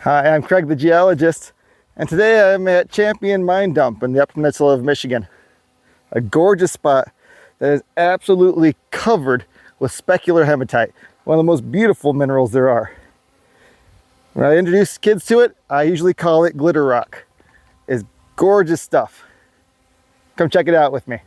Hi, I'm Craig the geologist, and today I'm at Champion Mine Dump in the Upper Peninsula of Michigan. A gorgeous spot that is absolutely covered with specular hematite, one of the most beautiful minerals there are. When I introduce kids to it, I usually call it glitter rock. It's gorgeous stuff. Come check it out with me.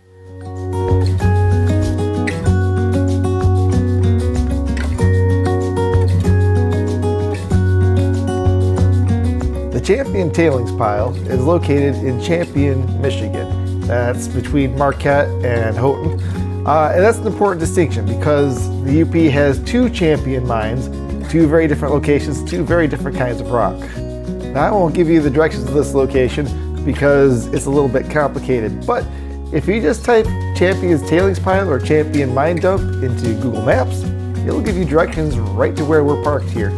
The Champion tailings pile is located in Champion, Michigan. That's between Marquette and Houghton. And that's an important distinction because the UP has two Champion mines, two very different locations, two very different kinds of rock. Now I won't give you the directions of this location because it's a little bit complicated, but if you just type Champion's tailings pile or Champion mine dump into Google Maps, it'll give you directions right to where we're parked here.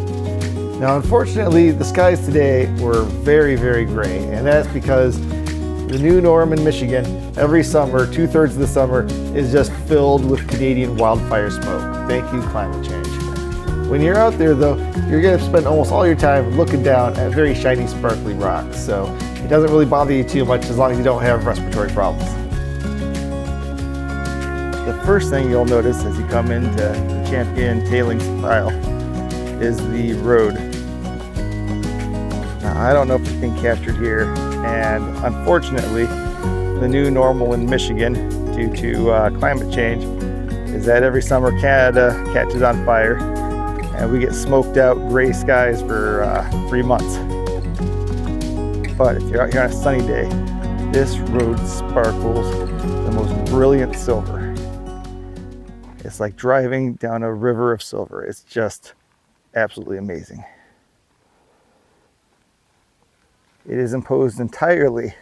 Now, unfortunately, the skies today were very, very gray, and that's because the new norm in Michigan, every summer, 2/3 of the summer, is just filled with Canadian wildfire smoke. Thank you, climate change. When you're out there, though, you're going to spend almost all your time looking down at very shiny, sparkly rocks, so it doesn't really bother you too much as long as you don't have respiratory problems. The first thing you'll notice as you come into the Champion tailings pile is the road. Now, I don't know if it's being captured here, and unfortunately, the new normal in Michigan due to climate change is that every summer Canada catches on fire and we get smoked out gray skies for 3 months. But if you're out here on a sunny day, this road sparkles the most brilliant silver. It's like driving down a river of silver. It's just absolutely amazing. It is composed entirely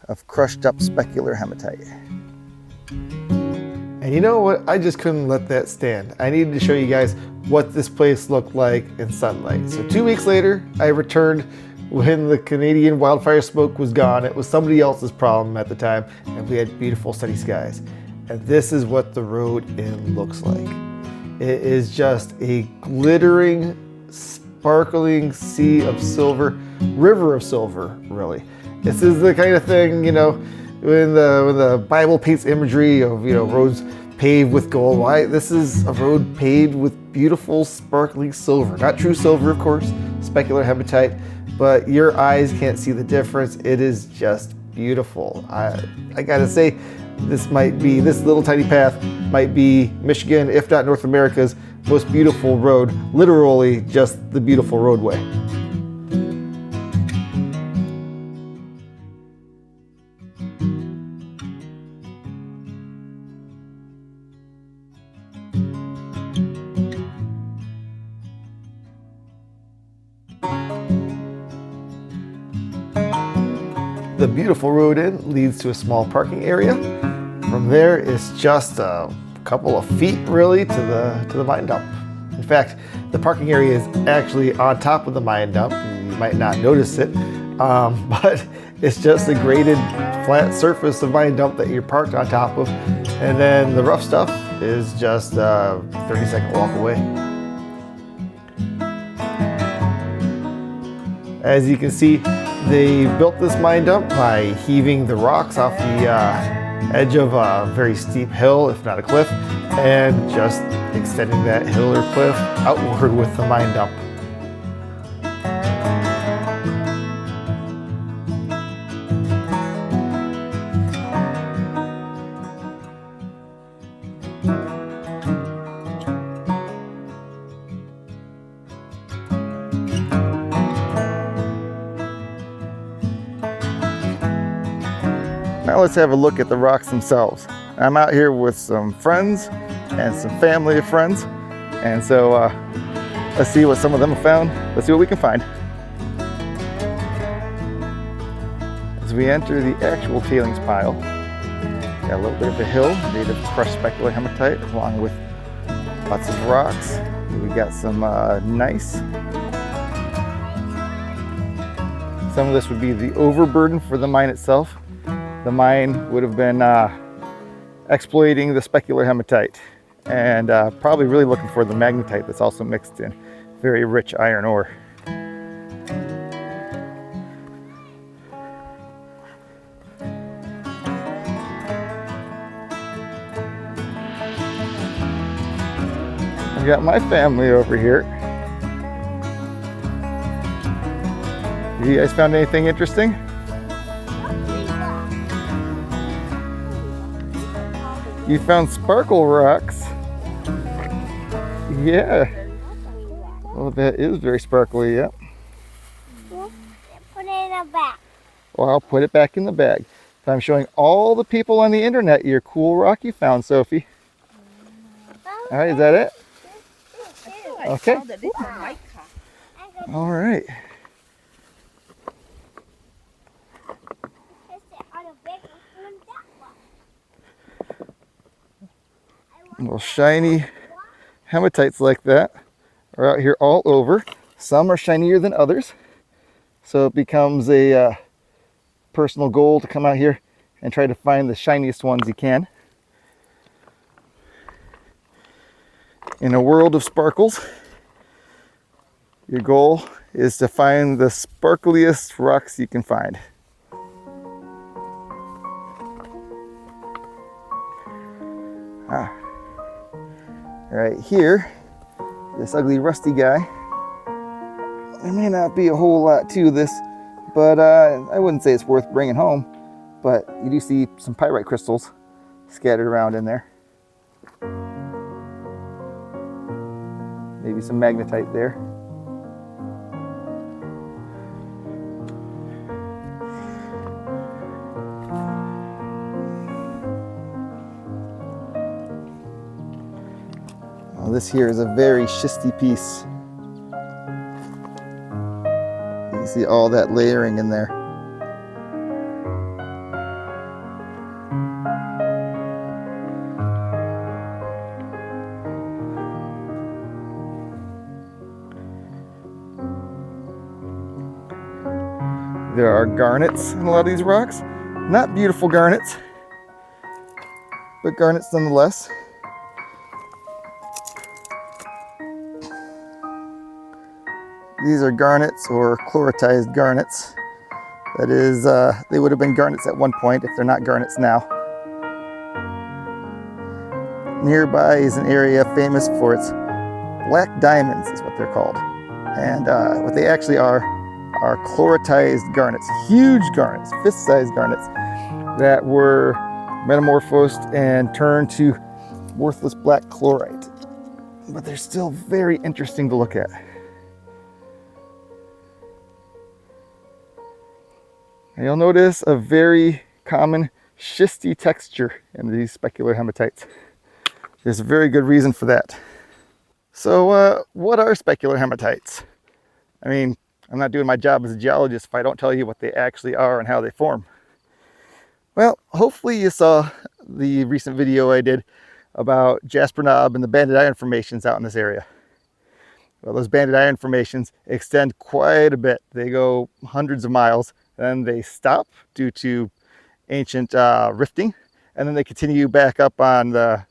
of crushed up specular hematite. And you know what? I just couldn't let that stand. I needed to show you guys what this place looked like in sunlight. So 2 weeks later, I returned when the Canadian wildfire smoke was gone. It was somebody else's problem at the time, and we had beautiful sunny skies. And this is what the road in looks like. It is just a glittering, sparkling sea of silver, river of silver, really. This is the kind of thing, you know, when the Bible paints imagery of, you know, roads paved with gold. Why? This is a road paved with beautiful, sparkling silver. Not true silver, of course, specular hematite, but your eyes can't see the difference. It is just beautiful. I gotta say, this little tiny path might be Michigan, if not North America's most beautiful road, literally just the beautiful roadway. The beautiful road in leads to a small parking area. From there, it's just a couple of feet really to the mine dump. In fact, the parking area is actually on top of the mine dump. You might not notice it, but it's just a graded flat surface of mine dump that you're parked on top of. And then the rough stuff is just a 30-second walk away. As you can see, they built this mine dump by heaving the rocks off the edge of a very steep hill, if not a cliff, and just extending that hill or cliff outward with the mine dump. Now let's have a look at the rocks themselves. I'm out here with some friends and some family of friends, and so let's see what some of them have found. Let's see what we can find. As we enter the actual tailings pile, got a little bit of a hill made of crushed specular hematite along with lots of rocks. We got some gneiss. Some of this would be the overburden for the mine itself. The mine would have been exploiting the specular hematite and probably really looking for the magnetite that's also mixed in. Very rich iron ore. We got my family over here. You guys found anything interesting? You found sparkle rocks. Yeah. Oh, that is very sparkly, yeah. Put it in a bag. Well, I'll put it back in the bag. So I'm showing all the people on the internet your cool rock you found, Sophie. All right, is that it? Okay. All right. Little shiny hematites like that are out here all over. Some are shinier than others, so it becomes a personal goal to come out here and try to find the shiniest ones you can. In a world of sparkles, your goal is to find the sparkliest rocks you can find. Right here, this ugly rusty guy. There may not be a whole lot to this, but I wouldn't say it's worth bringing home. But you do see some pyrite crystals scattered around in there. Maybe some magnetite there. Well, this here is a very schisty piece. You can see all that layering in there. There are garnets in a lot of these rocks. Not beautiful garnets, but garnets nonetheless. These are garnets or chloratized garnets. That is, they would have been garnets at one point if they're not garnets now. Nearby is an area famous for its black diamonds, is what they're called. And what they actually are chloratized garnets, huge garnets, fist-sized garnets that were metamorphosed and turned to worthless black chlorite. But they're still very interesting to look at. And you'll notice a very common schisty texture in these specular hematites. There's a very good reason for that. So what are specular hematites? I mean, I'm not doing my job as a geologist if I don't tell you what they actually are and how they form. Well, hopefully you saw the recent video I did about Jasper Knob and the banded iron formations out in this area. Well, those banded iron formations extend quite a bit. They go hundreds of miles, then they stop due to ancient rifting, and then they continue back up on the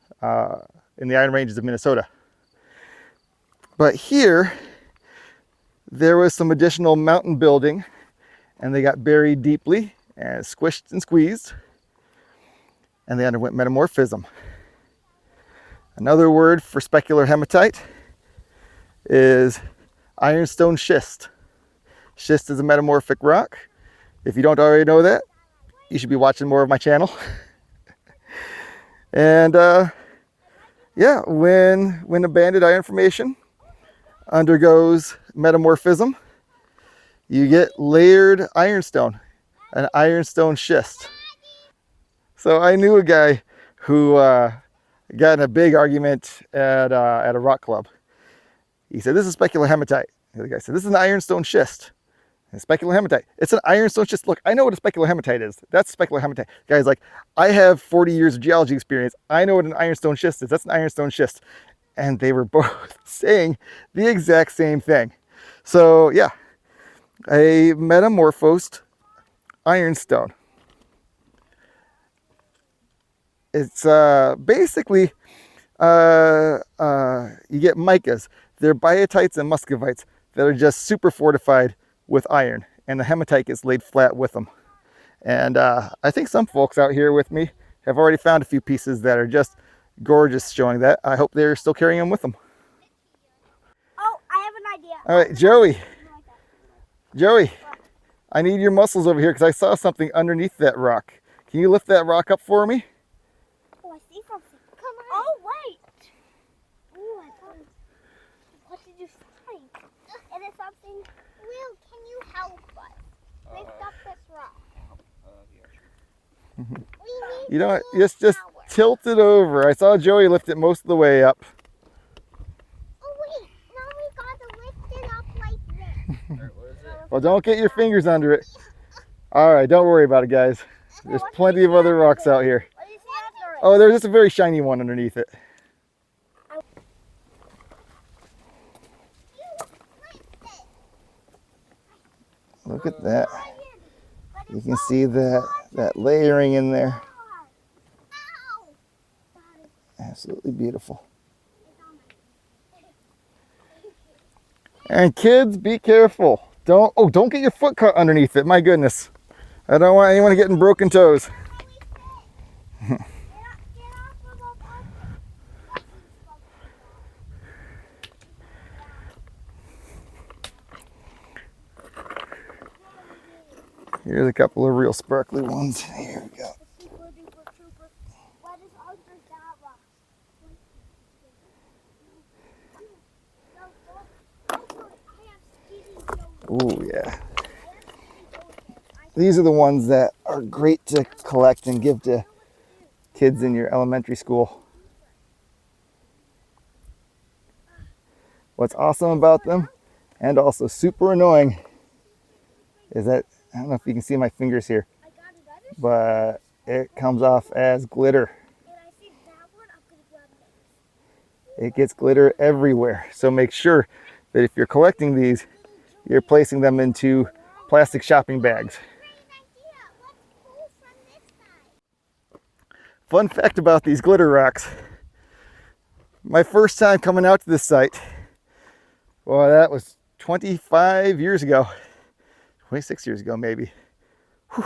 in the iron ranges of Minnesota. But here, there was some additional mountain building, and they got buried deeply and squished and squeezed, and they underwent metamorphism. Another word for specular hematite is ironstone schist. Schist is a metamorphic rock. If you don't already know that, you should be watching more of my channel. And yeah, when a banded iron formation undergoes metamorphism, you get layered ironstone, an ironstone schist. So I knew a guy who got in a big argument at a rock club. He said, "This is specular hematite." The other guy said, "This is an ironstone schist." And specular hematite. It's an ironstone schist. Look, I know what a specular hematite is. That's specular hematite. The guy's like, "I have 40 years of geology experience. I know what an ironstone schist is. That's an ironstone schist." And they were both saying the exact same thing. So yeah, a metamorphosed ironstone. It's basically, you get micas. They're biotites and muscovites that are just super fortified with iron, and the hematite gets laid flat with them. And I think some folks out here with me have already found a few pieces that are just gorgeous showing that. I hope they're still carrying them with them. All right, Joey, I need your muscles over here because I saw something underneath that rock. Can you lift that rock up for me? Oh, I see something. Come on. Oh, wait. Oh, I found it. What did you find? It is something. Will, can you help us? Lift up this rock. We need You know what? more Just power. tilt it over. I saw Joey lift it most of the way up. Oh, wait. Now we gotta lift it up like this. Well, don't get your fingers under it. All right, don't worry about it, guys. There's plenty of other rocks out here. What do you see under it? Oh, there's just a very shiny one underneath it. Look at that. You can see that layering in there. Absolutely beautiful. And kids, be careful. Don't get your foot caught underneath it. My goodness. I don't want anyone getting broken toes. Here's a couple of real sparkly ones. Here we go. What is under that rock? Oh yeah. These are the ones that are great to collect and give to kids in your elementary school. What's awesome about them, and also super annoying, is that, I don't know if you can see my fingers here, but it comes off as glitter. It gets glitter everywhere. So make sure that if you're collecting these, you're placing them into plastic shopping bags. Fun fact about these glitter rocks. My first time coming out to this site, well, that was 25 years ago. 26 years ago, maybe. Whew.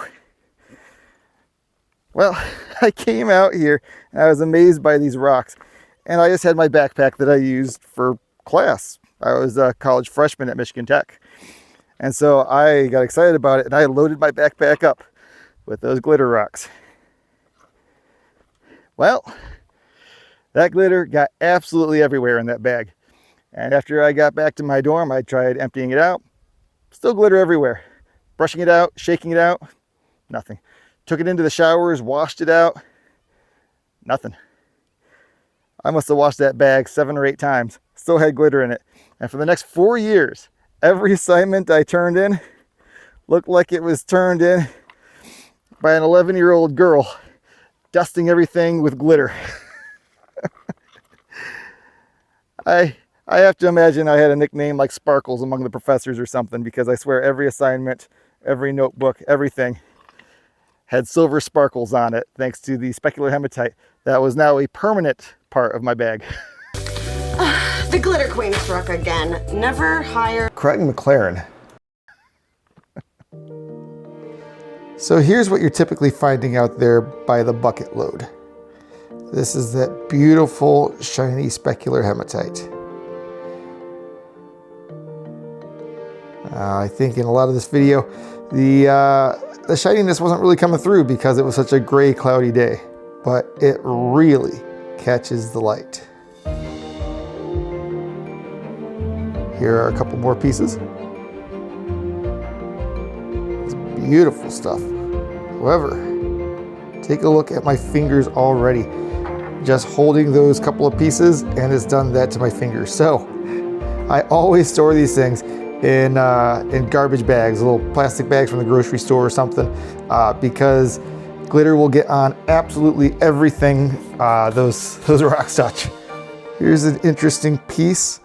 Well, I came out here and I was amazed by these rocks. And I just had my backpack that I used for class. I was a college freshman at Michigan Tech. And so I got excited about it and I loaded my backpack up with those glitter rocks. Well, that glitter got absolutely everywhere in that bag. And after I got back to my dorm, I tried emptying it out. Still glitter everywhere. Brushing it out, shaking it out, nothing. Took it into the showers, washed it out, nothing. I must have washed that bag 7 or 8 times. Still had glitter in it. And for the next 4 years, every assignment I turned in looked like it was turned in by an 11-year-old girl dusting everything with glitter. I have to imagine I had a nickname like Sparkles among the professors or something, because I swear every assignment, every notebook, everything had silver sparkles on it, thanks to the specular hematite that was now a permanent part of my bag. The glitter queen struck again. Never hire. Craig McLaren. So here's what you're typically finding out there by the bucket load. This is that beautiful, shiny specular hematite. I think in a lot of this video, the shininess wasn't really coming through because it was such a gray, cloudy day, but it really catches the light. Here are a couple more pieces. It's beautiful stuff. However, take a look at my fingers already. Just holding those couple of pieces, and it's done that to my fingers. So I always store these things in garbage bags, little plastic bags from the grocery store or something, because glitter will get on absolutely everything those rocks touch. Here's an interesting piece.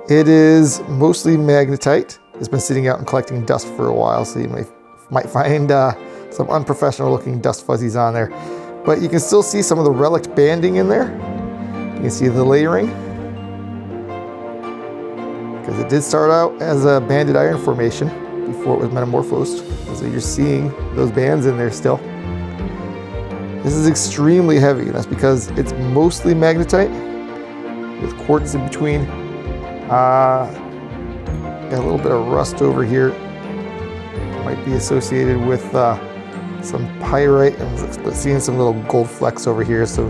It is mostly magnetite. It's been sitting out and collecting dust for a while, so you might find some unprofessional looking dust fuzzies on there. But you can still see some of the relic banding in there. You can see the layering, because it did start out as a banded iron formation before it was metamorphosed. So you're seeing those bands in there still. This is extremely heavy, and that's because it's mostly magnetite with quartz in between. Got a little bit of rust over here. Might be associated with some pyrite. I'm seeing some little gold flecks over here, so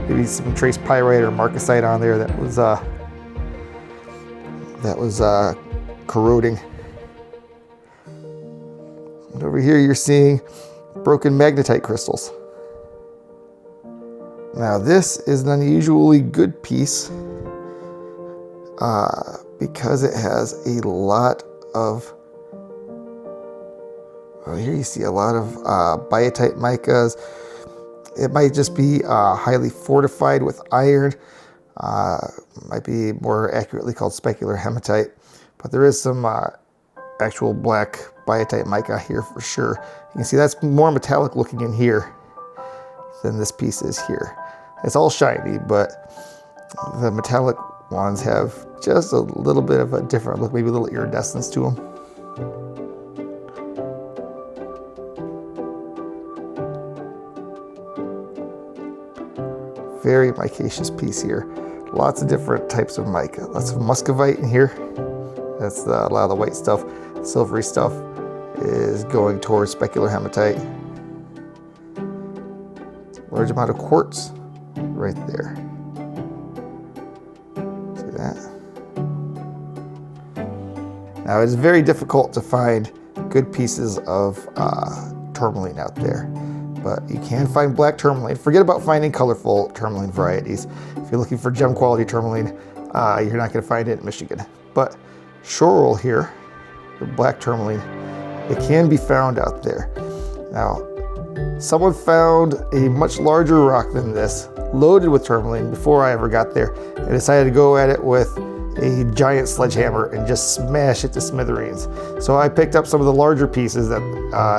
maybe some trace pyrite or marcasite on there that was corroding. And over here you're seeing broken magnetite crystals. Now this is an unusually good piece because it has a lot of, well, here you see a lot of biotite micas. It might just be highly fortified with iron. Might be more accurately called specular hematite, but there is some actual black biotite mica here for sure. You can see that's more metallic looking in here than this piece is here. It's all shiny, but the metallic ones have just a little bit of a different look, maybe a little iridescence to them. Very micaceous piece here. Lots of different types of mica. Lots of muscovite in here. That's a lot of the white stuff. Silvery stuff is going towards specular hematite. Large amount of quartz right there. See that? Now it is very difficult to find good pieces of tourmaline out there, but you can find black tourmaline. Forget about finding colorful tourmaline varieties. If you're looking for gem quality tourmaline, you're not going to find it in Michigan. But schorl here, the black tourmaline, it can be found out there. Now, someone found a much larger rock than this, loaded with tourmaline before I ever got there, and decided to go at it with a giant sledgehammer and just smash it to smithereens. So I picked up some of the larger pieces that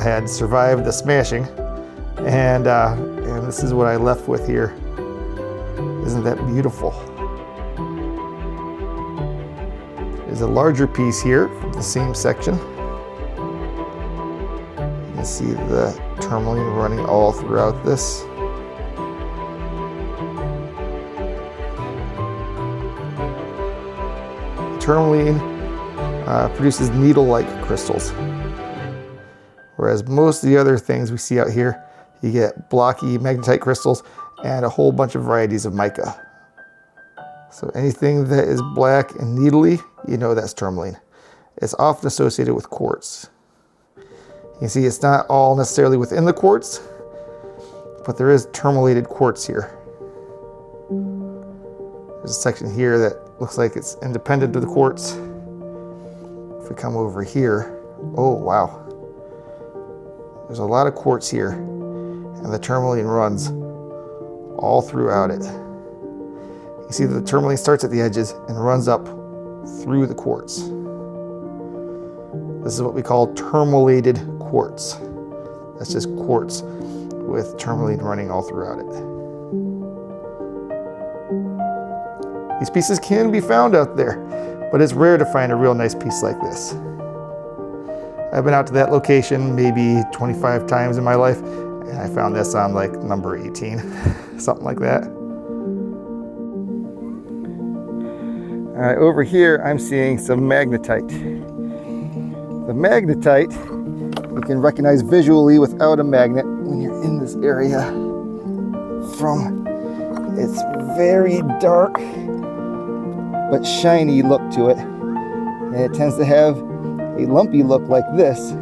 had survived the smashing, and this is what I left with here. Isn't that beautiful? There's a larger piece here from the same section. You can see the tourmaline running all throughout this. Tourmaline produces needle-like crystals, whereas most of the other things we see out here, you get blocky magnetite crystals and a whole bunch of varieties of mica. So anything that is black and needly, you know that's tourmaline. It's often associated with quartz. You can see it's not all necessarily within the quartz, but there is tourmalated quartz here. There's a section here that looks like it's independent of the quartz. If we come over here, oh wow. There's a lot of quartz here, and the tourmaline runs all throughout it. You see that the tourmaline starts at the edges and runs up through the quartz. This is what we call tourmalated quartz. That's just quartz with tourmaline running all throughout it. These pieces can be found out there, but it's rare to find a real nice piece like this. I've been out to that location maybe 25 times in my life, and I found this on like number 18, something like that. All right, over here I'm seeing some magnetite. The magnetite you can recognize visually without a magnet when you're in this area from its very dark but shiny look to it. And it tends to have a lumpy look like this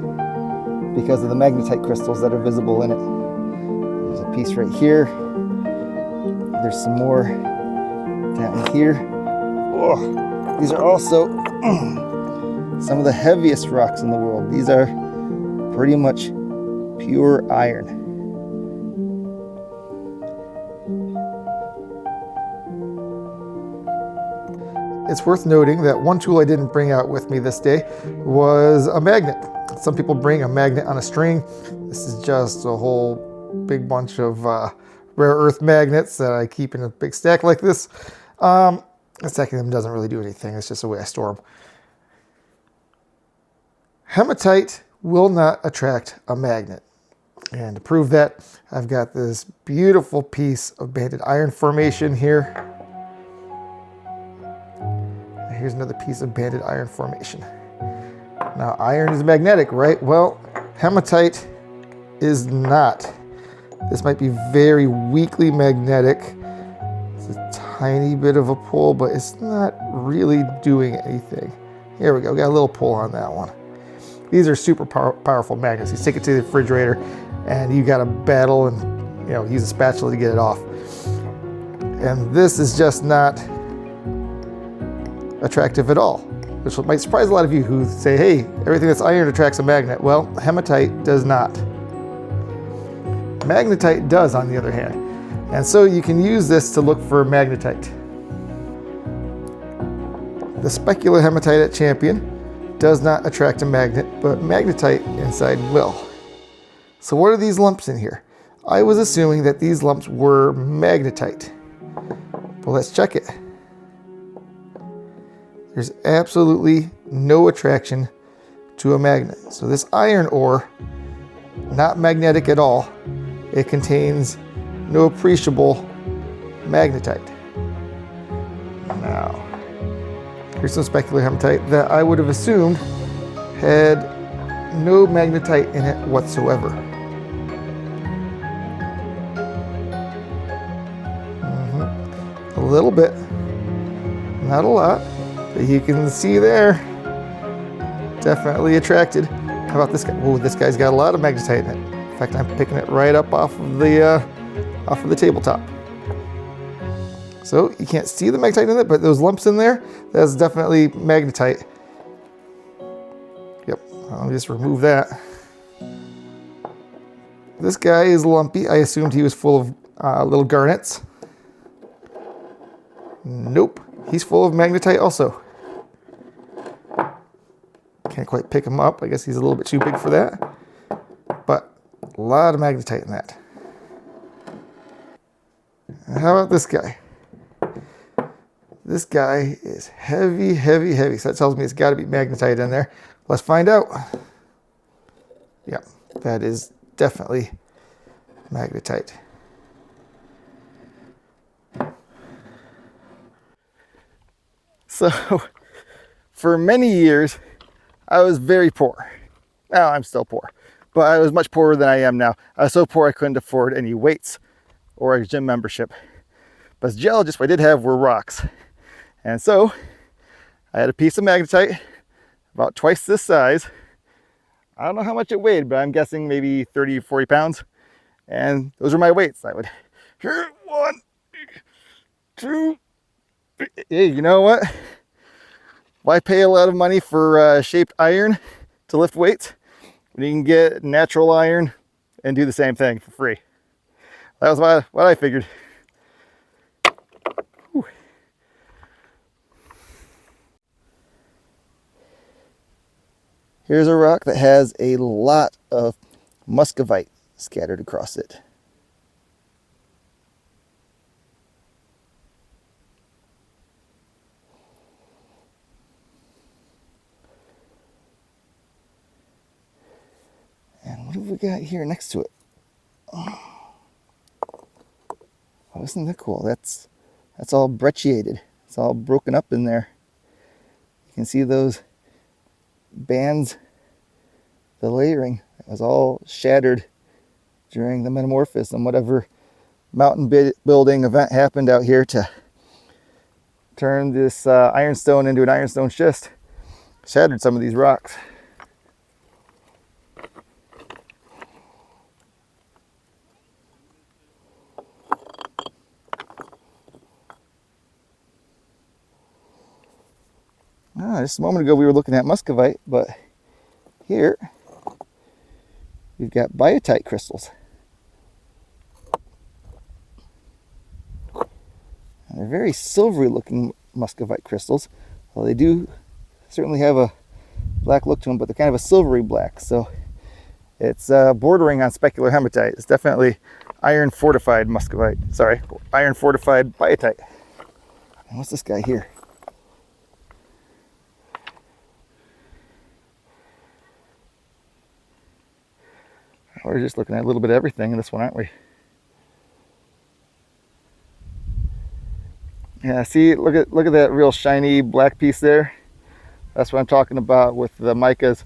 because of the magnetite crystals that are visible in it. There's a piece right here. There's some more down here. Oh, these are also some of the heaviest rocks in the world. These are pretty much pure iron. It's worth noting that one tool I didn't bring out with me this day was a magnet. Some people bring a magnet on a string. This is just a whole big bunch of rare earth magnets that I keep in a big stack like this. Stacking them doesn't really do anything. It's just the way I store them. Hematite will not attract a magnet. And to prove that, I've got this beautiful piece of banded iron formation here. Here's another piece of banded iron formation. Now, iron is magnetic, right? Well, hematite is not. This might be very weakly magnetic. It's a tiny bit of a pull, but it's not really doing anything. Here we go, got a little pull on that one. These are super powerful magnets. You stick it to the refrigerator and you gotta battle and use a spatula to get it off. And this is just not attractive at all, which might surprise a lot of you who say, hey, everything that's iron attracts a magnet. Well, hematite does not. Magnetite does, on the other hand. And so you can use this to look for magnetite. The specular hematite at Champion does not attract a magnet, but magnetite inside will. So what are these lumps in here? I was assuming that these lumps were magnetite. Well, let's check it. There's absolutely no attraction to a magnet. So this iron ore, not magnetic at all. It contains no appreciable magnetite. Now, here's some specular hematite that I would have assumed had no magnetite in it whatsoever. A little bit, not a lot, but you can see there, definitely attracted. How about this guy? Oh, this guy's got a lot of magnetite in it. In fact, I'm picking it right up off of the tabletop. So you can't see the magnetite in it, but those lumps in there, that's definitely magnetite. Yep, I'll just remove that. This guy is lumpy. I assumed he was full of little garnets. Nope, he's full of magnetite also. Can't quite pick him up. I guess he's a little bit too big for that. But a lot of magnetite in that. And how about this guy? This guy is heavy, heavy, heavy. So that tells me it's got to be magnetite in there. Let's find out. Yep, that is definitely magnetite. So, for many years, I was very poor. Now, I'm still poor, but I was much poorer than I am now. I was so poor I couldn't afford any weights or a gym membership. But as a geologist, what I did have were rocks. And so, I had a piece of magnetite, about twice this size. I don't know how much it weighed, but I'm guessing maybe 30, 40 pounds. And those were my weights. I would, here, 1, 2, hey, you know what? Why pay a lot of money for shaped iron to lift weights when you can get natural iron and do the same thing for free? That was what I figured. Whew. Here's a rock that has a lot of muscovite scattered across it. And what have we got here next to it? Oh, isn't that cool? That's all brecciated. It's all broken up in there. You can see those bands, the layering. It was all shattered during the metamorphism, whatever mountain building event happened out here to turn this ironstone into an ironstone schist. Shattered some of these rocks. Just a moment ago we were looking at muscovite, but here we've got biotite crystals. And they're very silvery looking muscovite crystals. Well, they do certainly have a black look to them, but they're kind of a silvery black. So it's bordering on specular hematite. It's definitely iron fortified muscovite. Sorry, iron fortified biotite. And what's this guy here? We're just looking at a little bit of everything in this one, aren't we? Yeah, see, look at that real shiny black piece there. That's what I'm talking about with the micas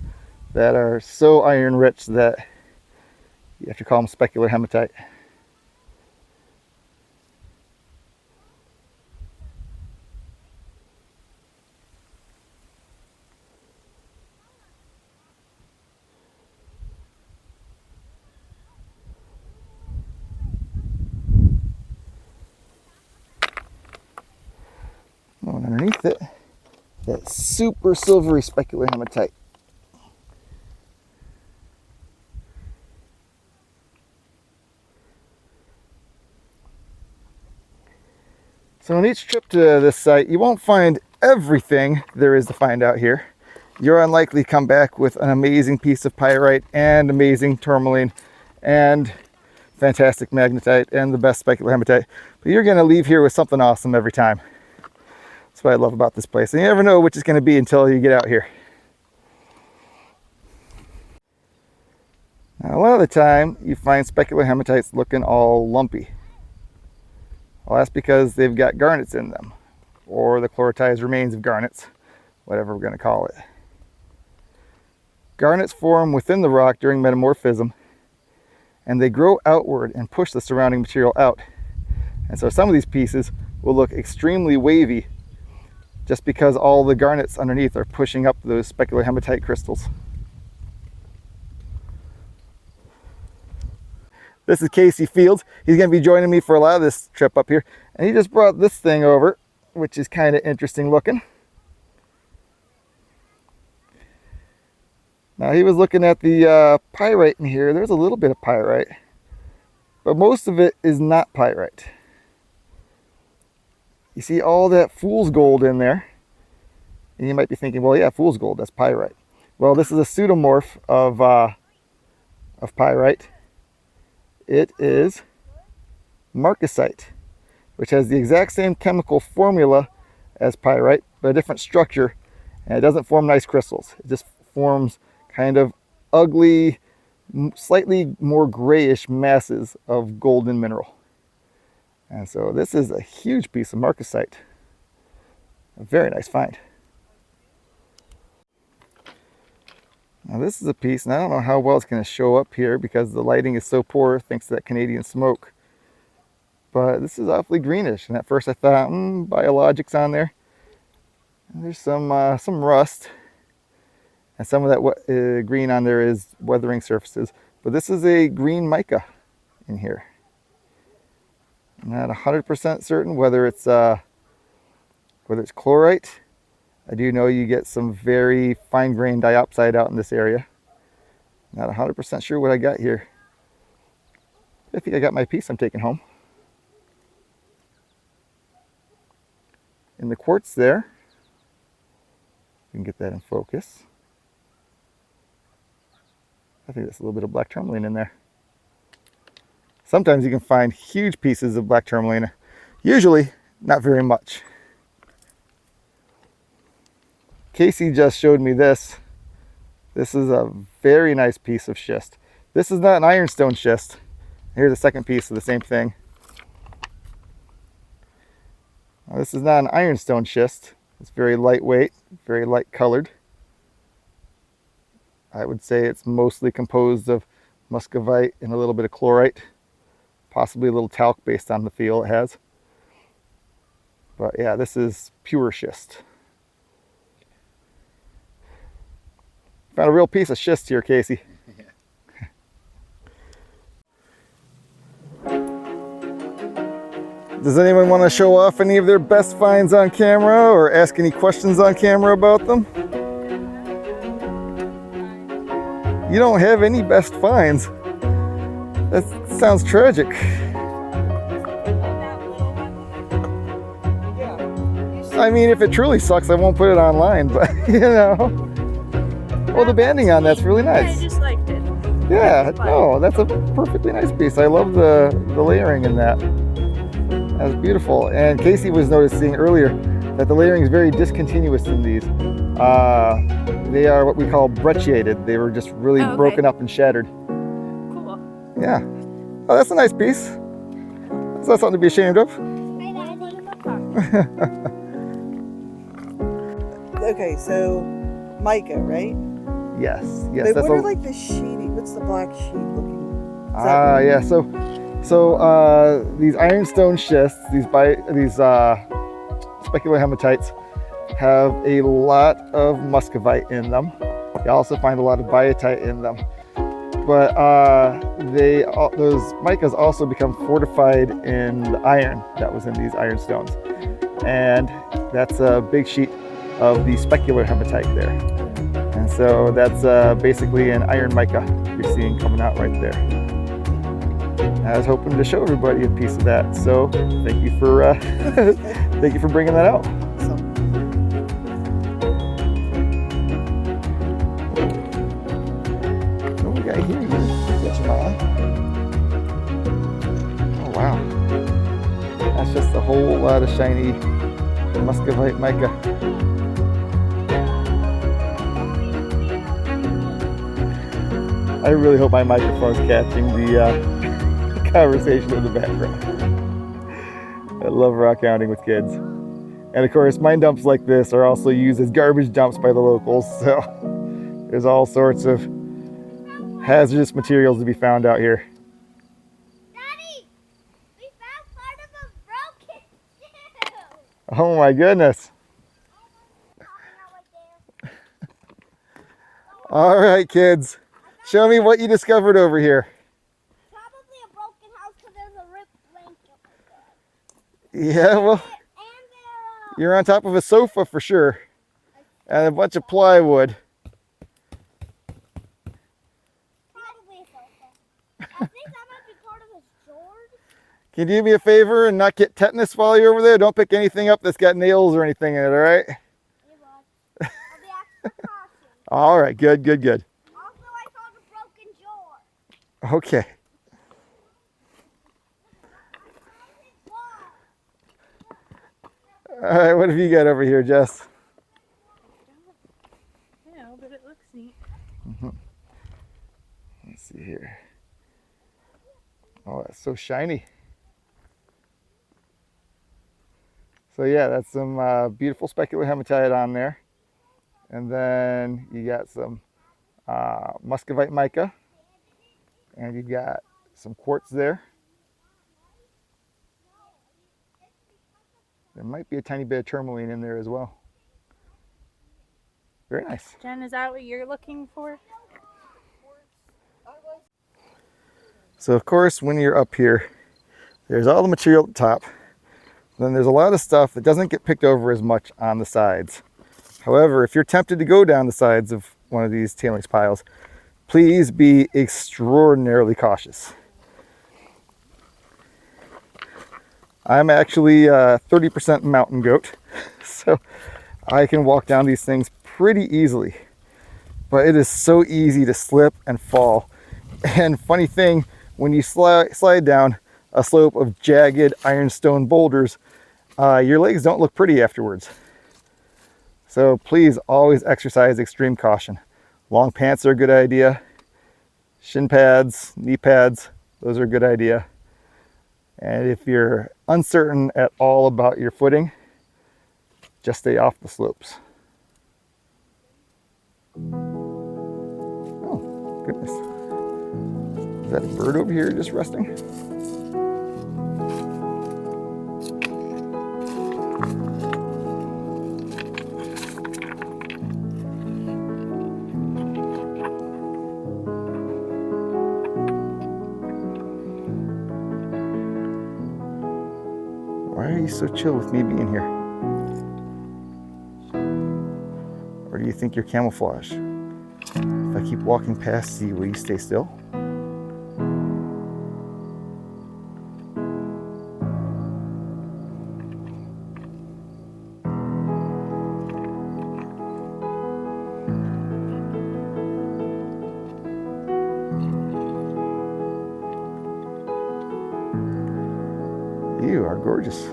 that are so iron rich that you have to call them specular hematite. Oh, and underneath it, that super silvery specular hematite. So on each trip to this site, you won't find everything there is to find out here. You're unlikely to come back with an amazing piece of pyrite and amazing tourmaline and fantastic magnetite and the best specular hematite. But you're going to leave here with something awesome every time. That's what I love about this place. And you never know which it's going to be until you get out here. Now, a lot of the time, you find specular hematites looking all lumpy. Well, that's because they've got garnets in them, or the chloratized remains of garnets, whatever we're going to call it. Garnets form within the rock during metamorphism, and they grow outward and push the surrounding material out. And so some of these pieces will look extremely wavy just because all the garnets underneath are pushing up those specular hematite crystals. This is Casey Fields. He's going to be joining me for a lot of this trip up here. And he just brought this thing over, which is kind of interesting looking. Now he was looking at the pyrite in here. There's a little bit of pyrite, but most of it is not pyrite. You see all that fool's gold in there. And you might be thinking, well, yeah, fool's gold, that's pyrite. Well, this is a pseudomorph of pyrite. It is marcasite, which has the exact same chemical formula as pyrite, but a different structure, and it doesn't form nice crystals. It just forms kind of ugly, slightly more grayish masses of golden mineral. And so this is a huge piece of marcasite. A very nice find. Now this is a piece, and I don't know how well it's going to show up here because the lighting is so poor thanks to that Canadian smoke. But this is awfully greenish, and at first I thought, biologics on there. And there's some rust, and some of that green on there is weathering surfaces. But this is a green mica in here. I'm not 100% certain whether it's chlorite. I do know you get some very fine-grained diopside out in this area. Not 100% sure what I got here. I think I got my piece I'm taking home. In the quartz there, you can get that in focus. I think there's a little bit of black tourmaline in there. Sometimes you can find huge pieces of black tourmaline. Usually, not very much. Casey just showed me this. This is a very nice piece of schist. This is not an ironstone schist. Here's a second piece of the same thing. Now, this is not an ironstone schist. It's very lightweight, very light colored. I would say it's mostly composed of muscovite and a little bit of chlorite, possibly a little talc based on the feel it has. But yeah, this is pure schist. Found a real piece of schist here, Casey. Does anyone want to show off any of their best finds on camera or ask any questions on camera about them? You don't have any best finds. That sounds tragic. I mean, if it truly sucks, I won't put it online, but you know. Well, the banding on that's really nice. I just liked it. Yeah, no, that's a perfectly nice piece. I love the layering in that. That's beautiful. And Casey was noticing earlier that the layering is very discontinuous in these. They are what we call brecciated. They were just really broken up and shattered. Cool. Yeah. Oh, that's a nice piece. That's not something to be ashamed of. Okay, so mica, right? Yes, yes. But That's what are like the sheety? What's the black sheet looking? yeah. So these ironstone schists, these specular hematites, have a lot of muscovite in them. You also find a lot of biotite in them. But those micas also become fortified in the iron that was in these ironstones. And that's a big sheet of the specular hematite there. And so that's basically an iron mica you're seeing coming out right there. I was hoping to show everybody a piece of that. So thank you for thank you for bringing that out. What we got here? Oh wow, that's just a whole lot of shiny muscovite mica. I really hope my microphone's catching the conversation in the background. I love rock hounding with kids. And of course, mine dumps like this are also used as garbage dumps by the locals, so there's all sorts of hazardous materials to be found out here. Daddy, we found part of a broken shoe. Oh my goodness. All right, kids. Show me what you discovered over here. Probably a broken house because there's a ripped blanket. Yeah, well, you're on top of a sofa for sure. And a bunch of plywood. Probably a sofa. I think that might be part of his sword. Can you do me a favor and not get tetanus while you're over there? Don't pick anything up that's got nails or anything in it, all right? It was. I'll be extra cautious. All right, good, good, good. Also, I saw the broken door. Okay. All right, what have you got over here, Jess? Yeah, but it looks neat. Let's see here. Oh, that's so shiny. So yeah, that's some beautiful specular hematite on there. And then you got some muscovite mica. And you got some quartz there. There might be a tiny bit of tourmaline in there as well. Very nice. Jen, is that what you're looking for? So of course, when you're up here, there's all the material at the top. Then there's a lot of stuff that doesn't get picked over as much on the sides. However, if you're tempted to go down the sides of one of these tailings piles, please be extraordinarily cautious. I'm actually 30% mountain goat, so I can walk down these things pretty easily. But it is so easy to slip and fall. And funny thing, when you slide down a slope of jagged ironstone boulders, your legs don't look pretty afterwards. So please always exercise extreme caution. Long pants are a good idea. Shin pads, knee pads, those are a good idea. And if you're uncertain at all about your footing, just stay off the slopes. Oh, goodness. Is that a bird over here just resting? Why are you so chill with me being here? Or do you think you're camouflage? If I keep walking past you, will you stay still? You are gorgeous.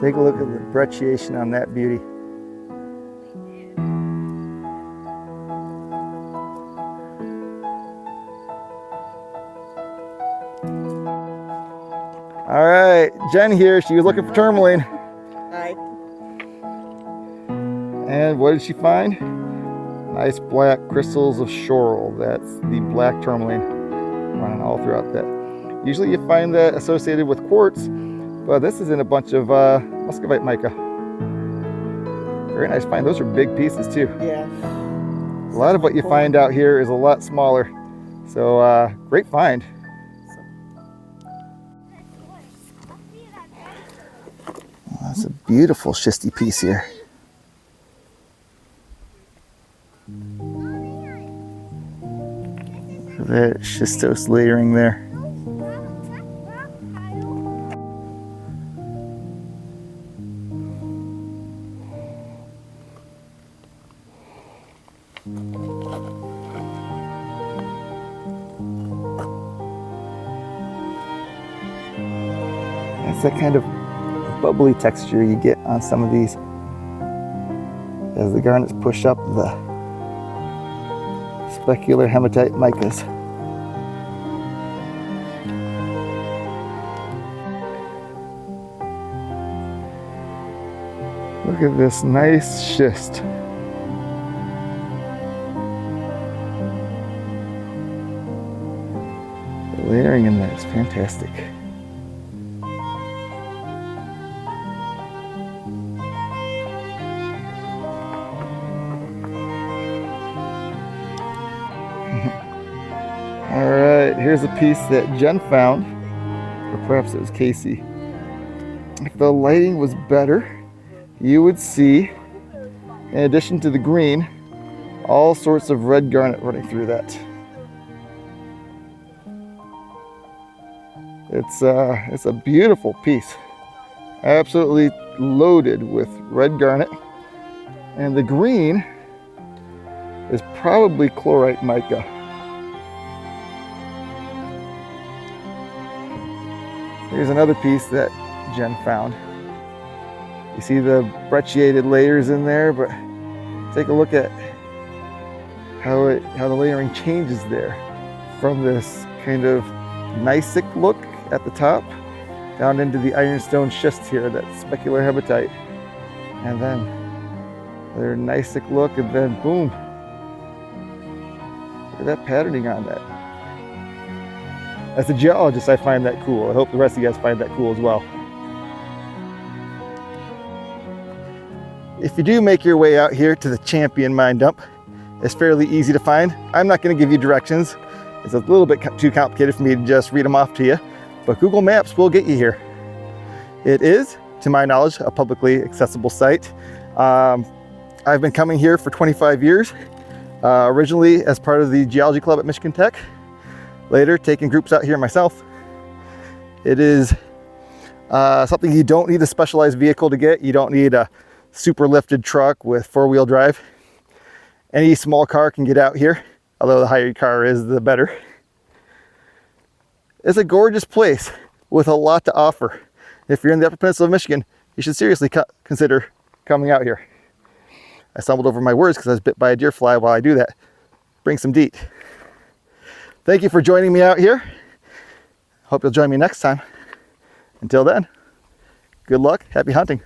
Take a look at the brecciation on that beauty. All right, Jen here, she was looking for tourmaline. Hi. And what did she find? Nice black crystals of schorl. That's the black tourmaline running all throughout that. Usually you find that associated with quartz, but this is in a bunch of muscovite mica. Very nice find. Those are big pieces too. Yeah. A lot of what you find out here is a lot smaller. So great find. That's a beautiful schisty piece here. Look at that schistose layering there. That's that kind of bubbly texture you get on some of these as the garnets push up the specular hematite micas. Look at this nice schist. The layering in that is fantastic. All right, here's a piece that Jen found, or perhaps it was Casey. If the lighting was better, you would see, in addition to the green, all sorts of red garnet running through that. It's a beautiful piece, absolutely loaded with red garnet, and the green is probably chlorite mica. Here's another piece that Jen found. You see the brecciated layers in there, but take a look at how the layering changes there from this kind of gneissic look at the top down into the ironstone schist here, that specular hematite, and then their gneissic look, and then boom. Look at that patterning on that. As a geologist, I find that cool. I hope the rest of you guys find that cool as well. If you do make your way out here to the Champion Mine Dump, it's fairly easy to find. I'm not going to give you directions. It's a little bit too complicated for me to just read them off to you, but Google Maps will get you here. It is, to my knowledge, a publicly accessible site. I've been coming here for 25 years, originally as part of the Geology Club at Michigan Tech. Later, taking groups out here myself. It is something you don't need a specialized vehicle to get. You don't need a super lifted truck with four-wheel drive. Any small car can get out here, although the higher your car is, the better. It's a gorgeous place with a lot to offer. If you're in the Upper Peninsula of Michigan, you should seriously consider coming out here. I stumbled over my words because I was bit by a deer fly while I do that. Bring some DEET. Thank you for joining me out here. Hope you'll join me next time. Until then, good luck, happy hunting.